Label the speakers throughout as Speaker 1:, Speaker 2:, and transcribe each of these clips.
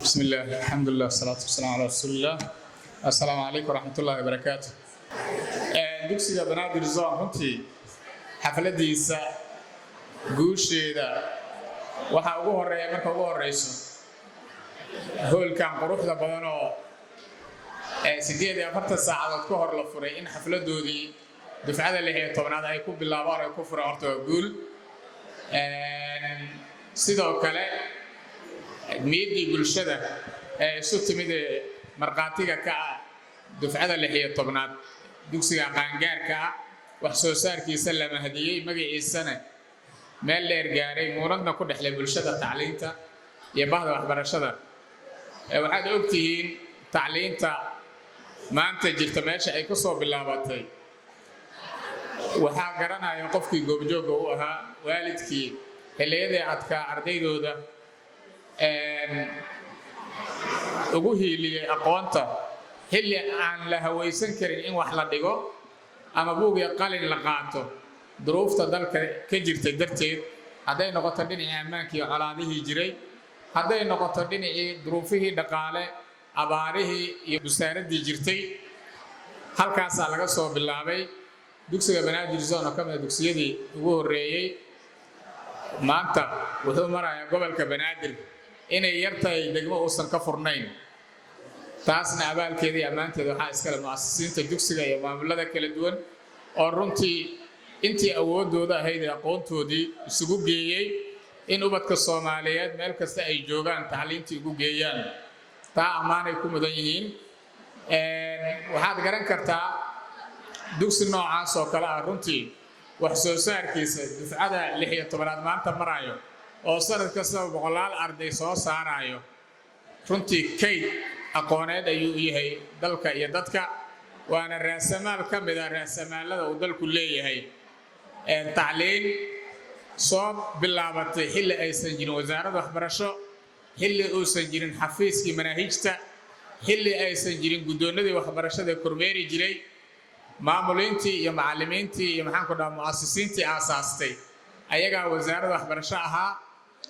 Speaker 1: بسم الله الحمد لله والصلاة والسلام على رسول الله السلام عليكم ورحمة الله وبركاته dugsiga banaadir zone runtii xafladiisa guusheeda waxa ugu horeeya marka ugu horeyso hoolkan quruxda badan oo 48 saacadood ka hor la furay in xafladoodii dufcada 16aad ay ku bilaabaan ay ku furaan horta guul sidoo kale meedii bulshada isu timid marqaatiga ka dufcada 16aad dugsiga qaangaarka wax soo saarkiisa la mahadiyay magaciisana meel leer gaaray muradna ku dhaxlay bulshada tacliinta iyo bahda waxbarashada waxaad ogtihiin tacliinta maanta jirta meesha ay ku soo bilaabatay waxa garanaya qofkii goobjooga u ahaa waalidkii xiliyada adka ardaydooda ugu hiiliyay aqoonta xilli aan la hawaysan karin in wax la dhigo ama buug iyo qalin la qaato duruufta dalka ka jirtay darteed hadday noqoto dhinacii ammaankii colaadihii jiray hadday noqoto dhinacii duruufihii dhaqaale abaarihii iyo busaaradii jirtay halkaasaa laga soo bilaabay dugsiga banaadir zone oo ka mid dugsiyadii ugu horreeyay maanta wuxuu marayaa gobolka banaadir inay yartahay degmo uusan ka furnayn taasna abaalkeedii ammaanteeda waxaa iskale mu'asisiinta dugsiga iyo maamulada kala duwan oo runtii intii awoodooda ahayd ee aqoontoodii isugu geeyey in ubadka Soomaaliyeed meel kasta ay joogaan tacliintii ugu geeyaan taa ammaanay ku mudan yihiin waxaad garan kartaa dugsi noocaas oo kale ah runtii wax soo saarkiisa dufcada 16aad maanta marayo oo sanad kasta boqolaal arday soo saarayo runtii kayd aqooneed ayuu yahay dalka iyo dadka waana raasamaal ka mid ah raasamaalada uu dalku leeyahay tacliin soo bilaabatay xilli aysan jirin wasaaradda waxbarasho xilli uusan jirin xafiiskii manaahijta xilli aysan jirin guddoonadii waxbarashada kormeeri jiray maamuliintii iyo macallimiintii iyo maxaan ku dhahaa mu'asisiintii aasaastay ayagaa wasaaradda waxbarasho ahaa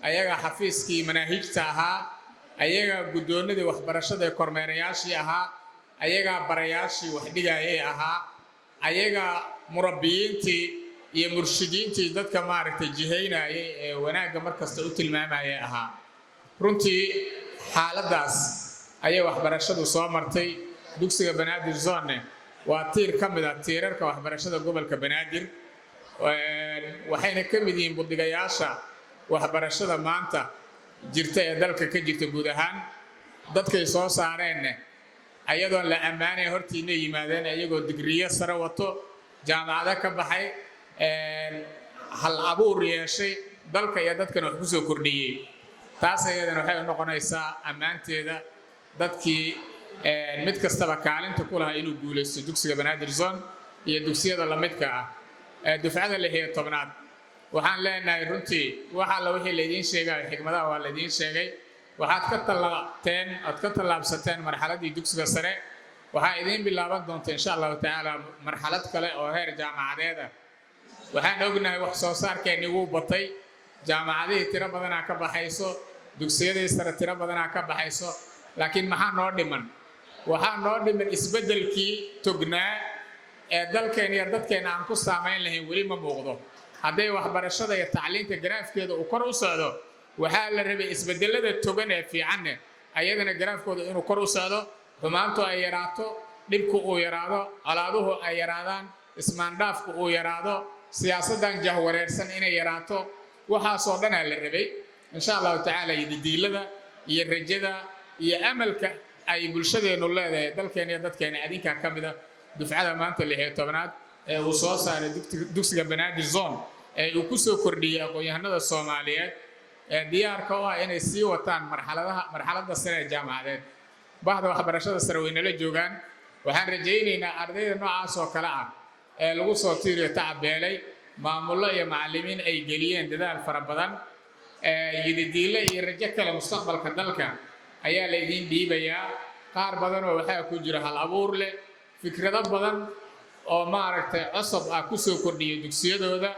Speaker 1: ayagaa xafiiskii manaahijta ahaa ayagaa guddoonadii waxbarashada ee kormeerayaashii ahaa ayagaa barayaashii wax dhigayay ahaa ayagaa murabbiyiintii iyo murshidiintii dadka maaragtay jihaynayay ee wanaagga markasta u tilmaamayay ahaa runtii xaaladaas ayay waxbarashadu soo martay dugsiga banaadir zone waa tiir ka mid ah tiirarka waxbarashada gobolka banaadir waxayna ka mid yihiin budigayaasha waxbarashada maanta jirta ee dalka ka jirta guud ahaan dadkay soo saareen ayadoon la ammaanay hortiina yimaadeen ayagoo digriyo sare wato jaamacado ka baxay hal abuur yeeshay dalka iyo dadkan wax ku soo kordhiyay taas ayadana waxay noqonaysaa ammaanteeda dadkii mid kastaba kaalinta ku lahaa inuu guuleysto dugsiga banaadir zone iyo dugsiyada la midka ah dufcada 16aad waxaan leenahay runtii waxa la wixii la idin sheegay xigmadaha waa la idin sheegay waxaad ka tallaabsateen marxaladii dugsiga sare waxaa idin bilaaban doonta insha Allah taala marxalad kale oo heer jaamacadeed ah waxaan ognahay wax soo saarkeeni wuu batay jaamacadihii tiro badanaa ka baxayso dugsiyadii sare tiro badanaa ka baxayso laakiin maxaa noo dhiman waxaa noo dhiman isbeddelkii tognaa ee dalkeena iyo dadkeena aan ku saameyn lahayn weli ma muuqdo hadday waxbarashada iyo tacliinta garaafkeeda uu kor u socdo waxaa la rabay isbedelada togan ee fiican ayadana garaafkooda inuu kor u socdo xumaantu ay yaraato dhibku uu yaraado colaaduhu ay yaraadaan ismaandhaafku uu yaraado siyaasadan jahwareersan inay yaraato waxaasoo dhan la rabay insha Allah taala diilada iyo rajada iyo amalka ay bulshadeenu leedahay dalkeena iyo dadkeena adinka ka mid ah dufcada maanta 16aad ee uu soo saaray dugsiga banaadir zone ee uu ku soo kordhiyay aqoonyahanada Soomaaliyeed ee diyaarka u ah inay sii wataan marxaladda sare ee jaamacadeed bahda waxbarashada sare way nala joogaan waxaan rajaynaynaa ardayda noocaas oo kale ah ee lagu soo tiiriyo tacbeelay maamullo iyo macallimiin ay geliyeen dadaal fara badan yididiile iyo rajo kale mustaqbalka dalka ayaa la idin dhiibayaa qaar badan oo waxaa ku jira hal abuur leh fikrado badan oo maaragtay cusub ah ku soo kordhiyay dugsiyadooda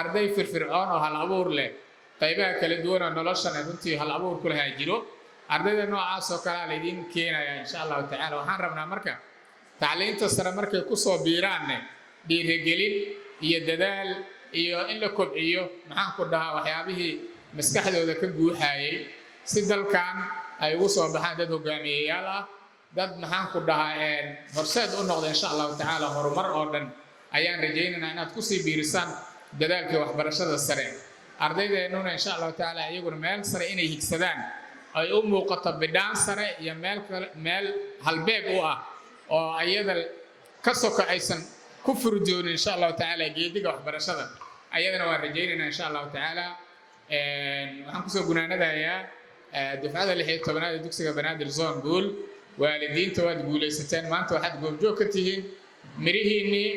Speaker 1: arday firfircoon oo hal abuur leh qaybaha kala duwan oo noloshana runtii hal abuur ku lahaa jiro ardayda noocaas oo kale la idin keenaya insha Allah ta'ala waxaan rabnaa marka tacliinta sare markay ku soo biiraan dhiirigelin iyo dadaal iyo in la kobciyo maxaan ku dhahaa waxyaabihii maskaxdooda ka guuxayay si dalkan ay ugu soo baxaan dad hogaamiyeyaal ah dad maxaan ku dhahaa horseed u noqda insha Allah ta'ala horumar oo dhan ayaan rajaynaynaa inaad ku sii biirisaan dadaalkii waxbarashada sare ardaydeenuna insha Allah ta'ala iyaguna meel sare inay higsadaan ay u muuqato bidhaan sare iyo meel halbeeg u ah oo ayada ka soka aysan ku furdoonin insha Allah ta'ala geediga waxbarashada ayadana waan rajaynaynaa insha Allah ta'ala waxaan kusoo gunaanadayaa dufcada 16aad ee dugsiga Banaadir Zone Gool waalidiinta waad guulaysateen maanta waxaad goobjoog ka tihiin mirihiinii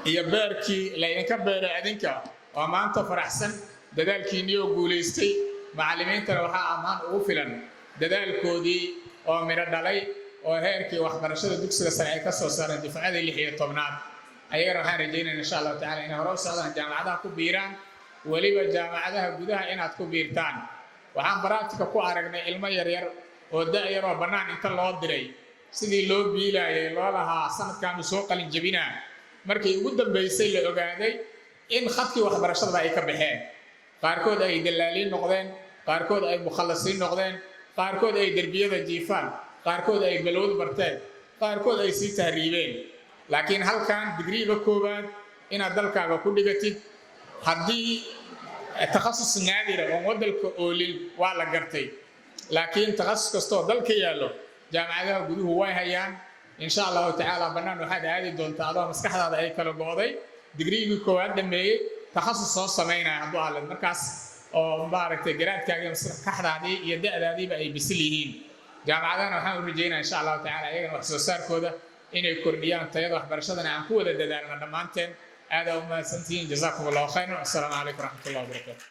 Speaker 1: iyo beerkii la idinka beeray adinka oo maanta faraxsan dadaalkiinii oo guulaystay macallimiintana waxaa ammaan ugu filan dadaalkoodii oo miro dhalay oo heerkii waxbarashada dugsiga sare ay ka soo saareen dufcada 16aad ayagana waxaan rajaynaynaa insha Allah ta'ala inay hore u socdaan jaamacadaha ku biiraan waliba jaamacadaha gudaha inaad ku biirtaan waxaan baraatika ku aragnay ilmo yaryar oo da'yar oo bannaan inta loo diray sidii loo biilaayay loo lahaa sanadkan soo qalin jabinaa markii ugu dambeysay la ogaaday in khadkii waxbarashada ay ka baxeen qaarkood ay dalaaliin noqdeen qaarkood ay mukhallasiin noqdeen qaarkood ay darbiyada jiifaan qaarkood ay balwad barteen qaarkood ay sii tahriibeen laakiin halkan digriiga koowaad inaad dalkaaga ku dhigatid haddii takhasus naadira oo wadalka oolin waa la gartay laakiin takhasus kastoo dalka yaallo jaamacadaha guduhu way hayaan insha Allah ta'ala bannaan waxaad aadi doontaa adoo maskaxdaada ay kala go'day digriigii koowaad dhameeyay takhasus soo sameynaya hadduu aad markaas oo maaragtay garaadkaaga maskaxdaadii iyo da'daadiiba ay bisil yihiin jaamacadana waxaan u rajaynayaa insha Allah ta'ala ayagana wax soo saarkooda inay kordhiyaan tayada waxbarashadana aan ku wada dadaalno dhammaanteen aad u mahadsantihiin jazakumullahu khayran assalamu alaykum warahmatullahi wabarakatuh